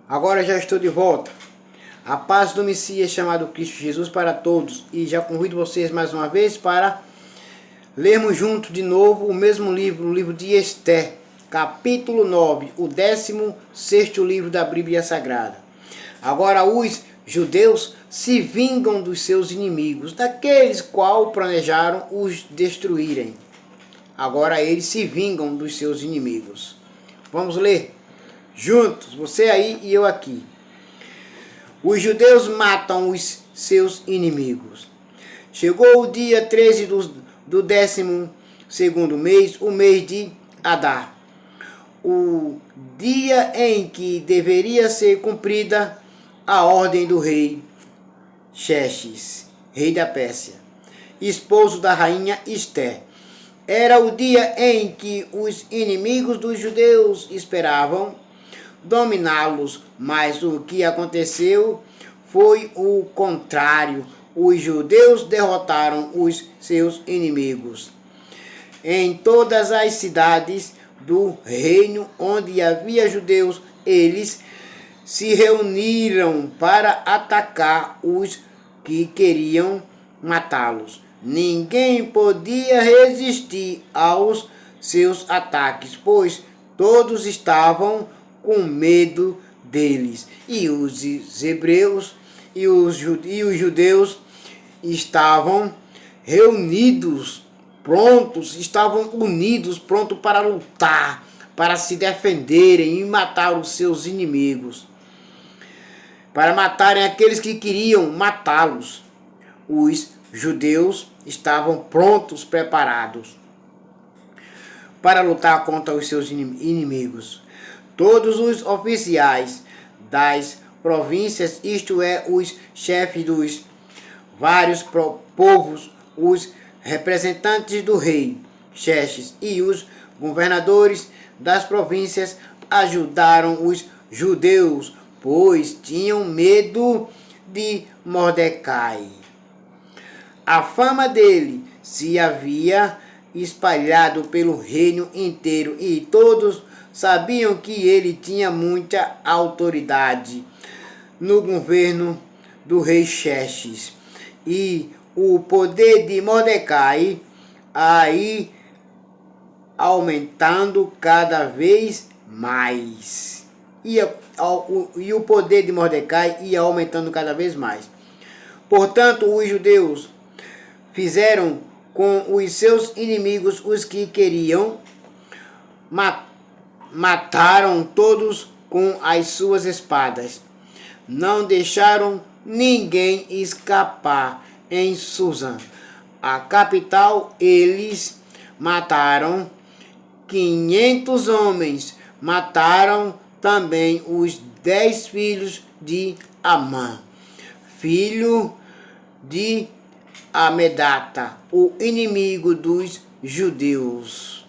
Agora já estou de volta. A paz do Messias chamado Cristo Jesus para todos. E já convido vocês mais uma vez para lermos juntos de novo o mesmo livro, o livro de Esther, capítulo 9, o 16º livro da Bíblia Sagrada. Agora os judeus se vingam dos seus inimigos, daqueles qual planejaram os destruírem. Agora eles se vingam dos seus inimigos. Vamos ler juntos, você aí e eu aqui. Os judeus matam os seus inimigos. Chegou o dia 13 do 12º mês, o mês de Adar, o dia em que deveria ser cumprida a ordem do rei Xerxes, rei da Pérsia, esposo da rainha Esther. Era o dia em que os inimigos dos judeus esperavam dominá-los, mas o que aconteceu foi o contrário. Os judeus derrotaram os seus inimigos. Em todas as cidades do reino onde havia judeus, eles se reuniram para atacar os que queriam matá-los. Ninguém podia resistir aos seus ataques, pois todos estavam com medo deles. E os hebreus e os judeus estavam reunidos, prontos, estavam unidos, prontos para lutar, para se defenderem e matar os seus inimigos, para matarem aqueles que queriam matá-los. Os judeus estavam prontos, preparados para lutar contra os seus inimigos. Todos os oficiais das províncias, isto é, os chefes dos vários povos, os representantes do rei Xerxes e os governadores das províncias ajudaram os judeus, pois tinham medo de Mordecai. A fama dele se havia espalhado pelo reino inteiro e todos sabiam que ele tinha muita autoridade no governo do rei Xerxes. E o poder de Mordecai aí aumentando cada vez mais. E o poder de Mordecai ia aumentando cada vez mais. Portanto, os judeus fizeram com os seus inimigos os que queriam mataram todos com as suas espadas. Não deixaram ninguém escapar. Em Suzã, a capital, eles mataram 500 homens. Mataram também os 10 filhos de Amã, filho de Amedata, o inimigo dos judeus.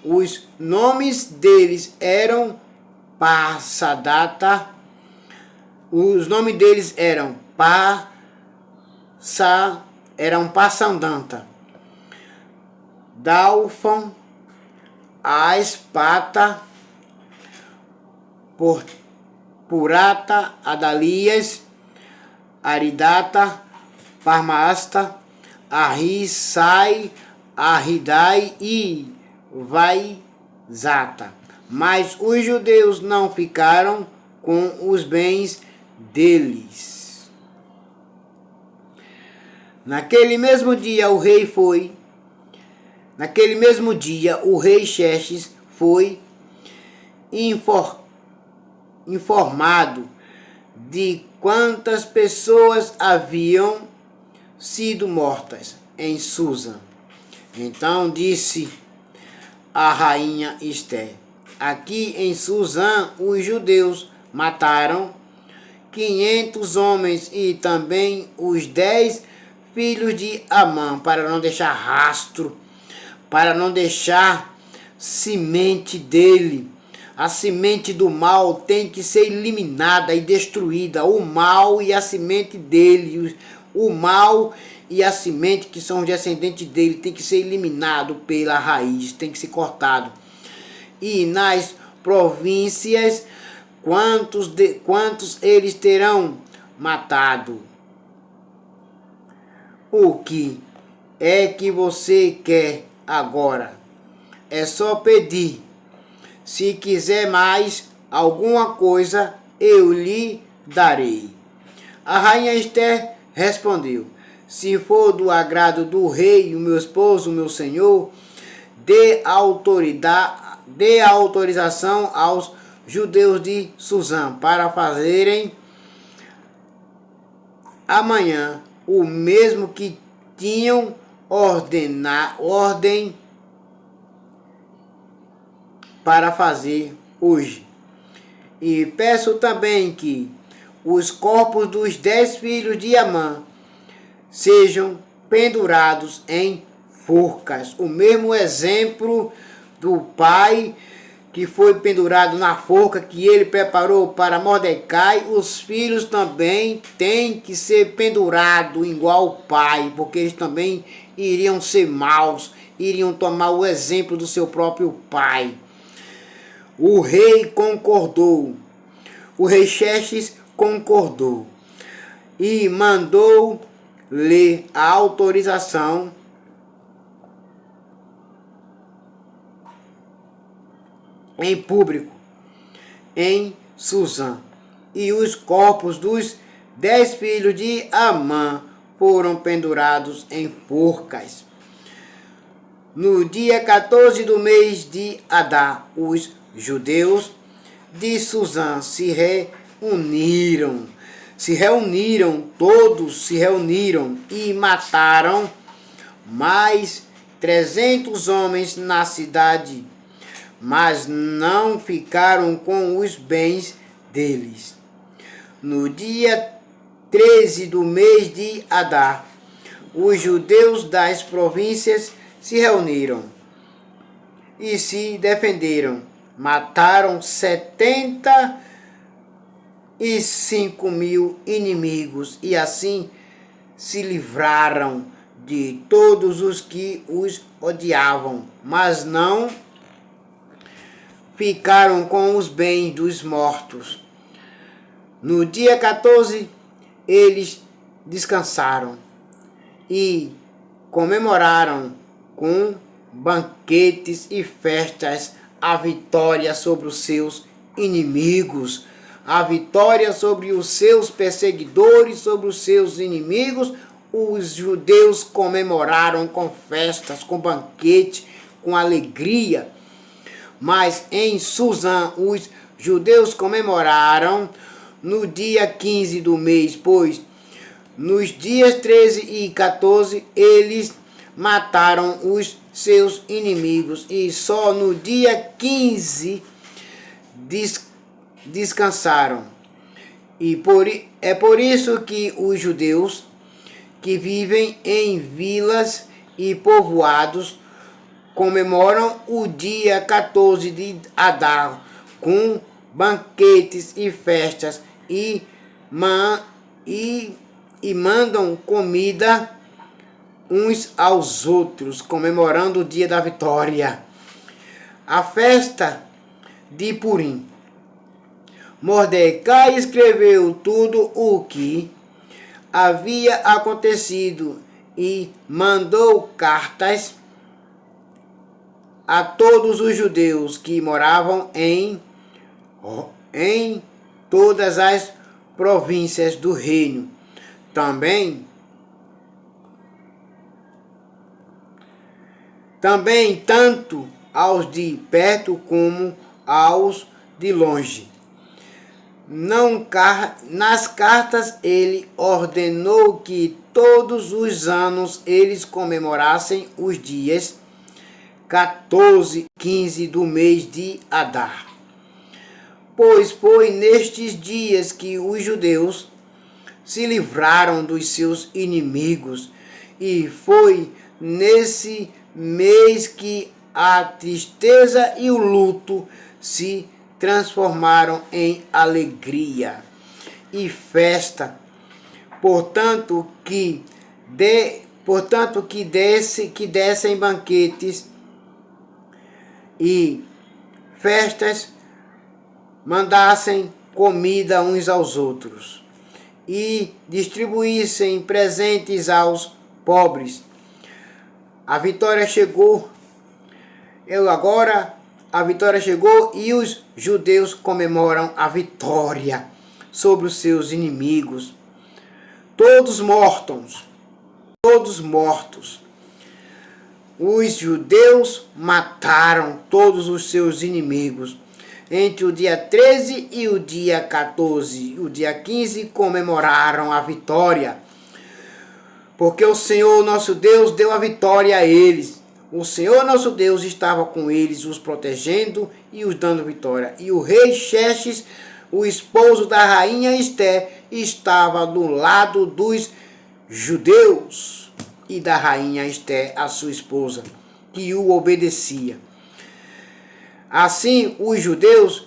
Os nomes deles eram Passadata. Os nomes deles eram Passandanta, Dalfon, Aspata, Purata, Adalias, Aridata, Parmasta, Arrisai, Arridai e Vaizata. Mas os judeus não ficaram com os bens deles. Naquele mesmo dia o rei Xerxes foi informado de quantas pessoas haviam sido mortas em Suzã. Então disse a rainha Esther: aqui em Suzã os judeus mataram 500 homens e também os 10 filhos de Amã, para não deixar rastro, para não deixar semente dele. A semente do mal tem que ser eliminada e destruída. O mal e a semente dele, o mal e a semente que são os descendentes dele, tem que ser eliminado pela raiz, tem que ser cortado. E nas províncias quantos eles terão matado. O que é que você quer agora? É só pedir. Se quiser mais alguma coisa, eu lhe darei. A rainha Esther respondeu: se for do agrado do rei, o meu esposo, o meu senhor, dê autorização aos judeus de Suzã para fazerem amanhã o mesmo que tinham ordem para fazer hoje. E peço também que os corpos dos 10 filhos de Amã sejam pendurados em forcas. O mesmo exemplo do pai que foi pendurado na forca que ele preparou para Mordecai, os filhos também têm que ser pendurados igual o pai, porque eles também iriam ser maus, iriam tomar o exemplo do seu próprio pai. O rei concordou, o rei Xerxes concordou e mandou ler a autorização em público em Suzã, e os corpos dos 10 filhos de Amã foram pendurados em forcas. No dia 14 do mês de Adar, os judeus de Suzã se reuniram, todos se reuniram e mataram mais 300 homens na cidade, mas não ficaram com os bens deles. No dia 13 do mês de Adar, os judeus das províncias se reuniram e se defenderam. Mataram 75.000 inimigos e assim se livraram de todos os que os odiavam, mas não ficaram com os bens dos mortos. No dia 14, eles descansaram e comemoraram com banquetes e festas a vitória sobre os seus inimigos, a vitória sobre os seus perseguidores, sobre os seus inimigos. Os judeus comemoraram com festas, com banquete, com alegria. Mas em Suzã, os judeus comemoraram no dia 15 do mês, pois nos dias 13 e 14 eles mataram os seus inimigos e só no dia 15 descansaram. E é por isso que os judeus que vivem em vilas e povoados comemoram o dia 14 de Adar com banquetes e festas e mandam comida uns aos outros, comemorando o dia da vitória. A festa de Purim. Mordecai escreveu tudo o que havia acontecido e mandou cartas a todos os judeus que moravam em todas as províncias do reino. Também tanto aos de perto como aos de longe. Nas cartas ele ordenou que todos os anos eles comemorassem os dias 14 e 15 do mês de Adar. Pois foi nestes dias que os judeus se livraram dos seus inimigos, e foi nesse mês que a tristeza e o luto se transformaram em alegria e festa. Portanto que dessem banquetes e festas mandassem comida uns aos outros e distribuíssem presentes aos pobres. A vitória chegou. A vitória chegou e os judeus comemoram a vitória sobre os seus inimigos. Todos mortos. Os judeus mataram todos os seus inimigos. Entre o dia 13 e o dia 14, o dia 15, comemoraram a vitória. Porque o Senhor nosso Deus deu a vitória a eles. O Senhor nosso Deus estava com eles, os protegendo e os dando vitória. E o rei Xerxes, o esposo da rainha Esté, estava do lado dos judeus e da rainha Esté, a sua esposa, que o obedecia. Assim, os judeus,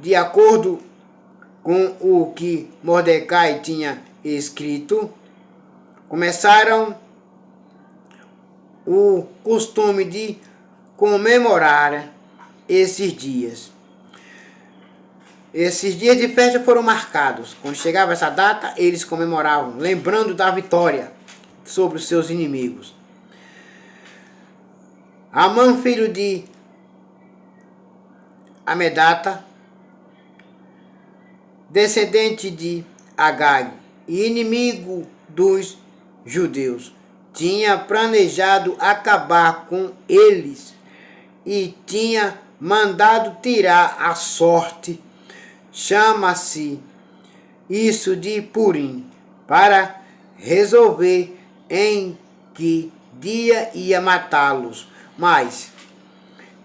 de acordo com o que Mordecai tinha escrito, começaram o costume de comemorar esses dias. Esses dias de festa foram marcados. Quando chegava essa data, eles comemoravam, lembrando da vitória sobre os seus inimigos. Amã, filho de Amedata, descendente de Agag e inimigo dos judeus, tinha planejado acabar com eles e tinha mandado tirar a sorte. Chama-se isso de Purim, para resolver em que dia ia matá-los. Mas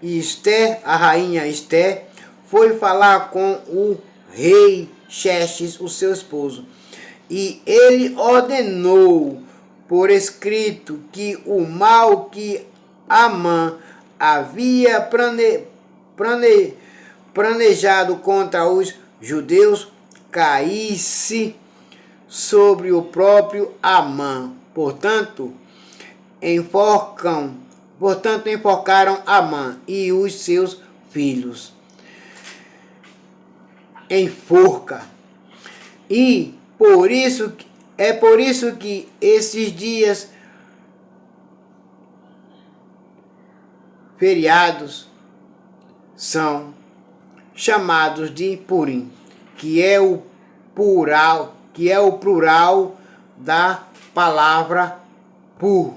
Esté, a rainha Esté, foi falar com o rei Xerxes, o seu esposo, e ele ordenou por escrito que o mal que Amã havia planejado contra os judeus caísse sobre o próprio Amã. Portanto, enforcaram Amã e os seus filhos em forca. E por isso que esses dias feriados são chamados de Purim, que é o plural da palavra pur.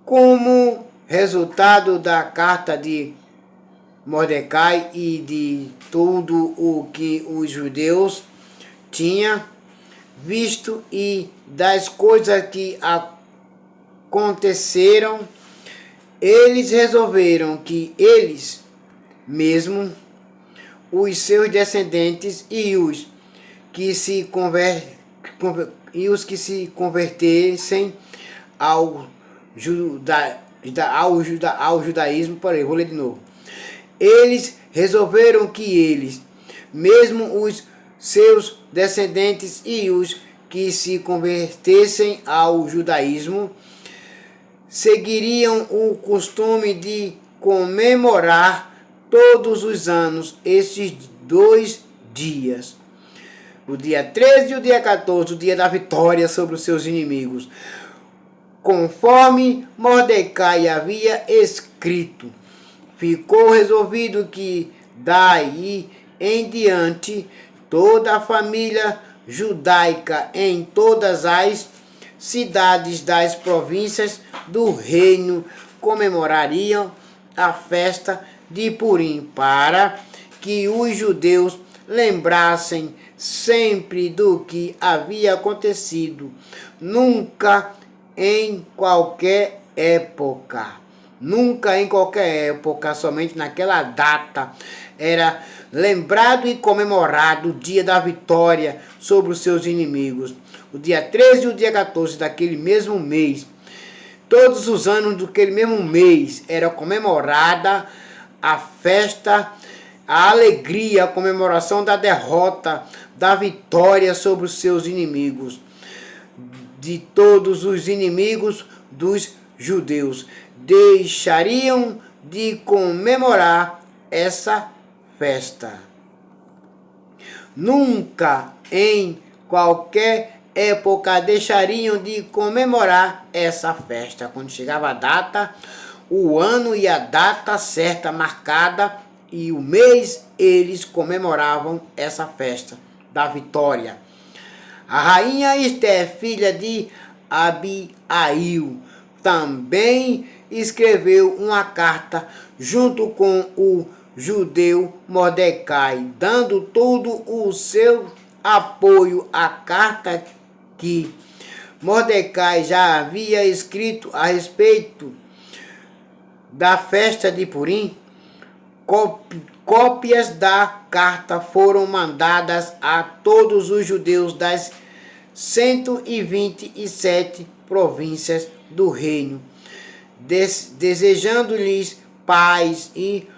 Como resultado da carta de Mordecai e de tudo o que os judeus tinham visto e das coisas que aconteceram, eles resolveram que eles mesmo, os seus descendentes e os que se convertessem ao judaísmo. Peraí, vou ler de novo. Eles resolveram que eles, mesmo os seus descendentes e os que se convertessem ao judaísmo, seguiriam o costume de comemorar todos os anos esses 2 dias. O dia 13 e o dia 14, o dia da vitória sobre os seus inimigos. Conforme Mordecai havia escrito, ficou resolvido que daí em diante toda a família judaica em todas as cidades das províncias do reino comemorariam a festa de Purim, para que os judeus lembrassem sempre do que havia acontecido, nunca em qualquer época, somente naquela data era lembrado e comemorado o dia da vitória sobre os seus inimigos. O dia 13 e o dia 14 daquele mesmo mês, todos os anos daquele mesmo mês, era comemorada a festa, a alegria, a comemoração da derrota, da vitória sobre os seus inimigos, de todos os inimigos dos judeus. Deixariam de comemorar essa festa. Nunca, em qualquer época, deixariam de comemorar essa festa. Quando chegava a data, o ano e a data certa marcada e o mês, eles comemoravam essa festa da vitória. A rainha Esther, filha de Abiail, também escreveu uma carta junto com o judeu Mordecai, dando todo o seu apoio à carta que Mordecai já havia escrito a respeito da festa de Purim. Cópias da carta foram mandadas a todos os judeus das 127 províncias do reino, desejando-lhes paz e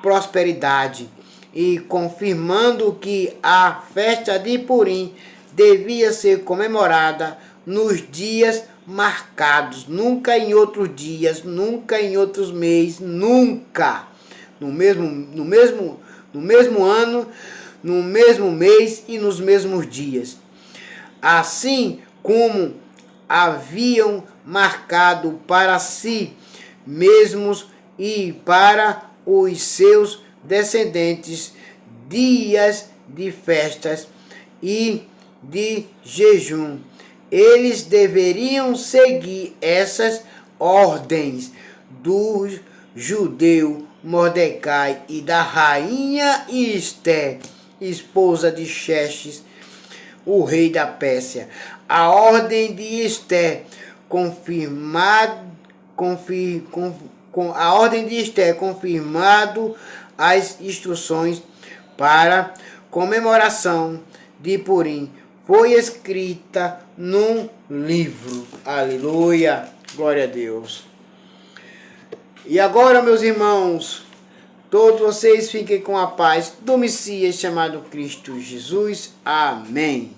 prosperidade, e confirmando que a festa de Purim devia ser comemorada nos dias marcados, nunca em outros dias, nunca em outros meses, nunca no mesmo ano, no mesmo mês e nos mesmos dias. Assim como haviam marcado para si mesmos e para os seus descendentes dias de festas e de jejum, eles deveriam seguir essas ordens do judeu Mordecai e da rainha Esther, esposa de Xerxes, o rei da Pérsia. A ordem de Esther confirmado as instruções para comemoração de Purim foi escrita num livro. Aleluia, glória a Deus. E agora, meus irmãos, todos vocês fiquem com a paz do Messias chamado Cristo Jesus. Amém.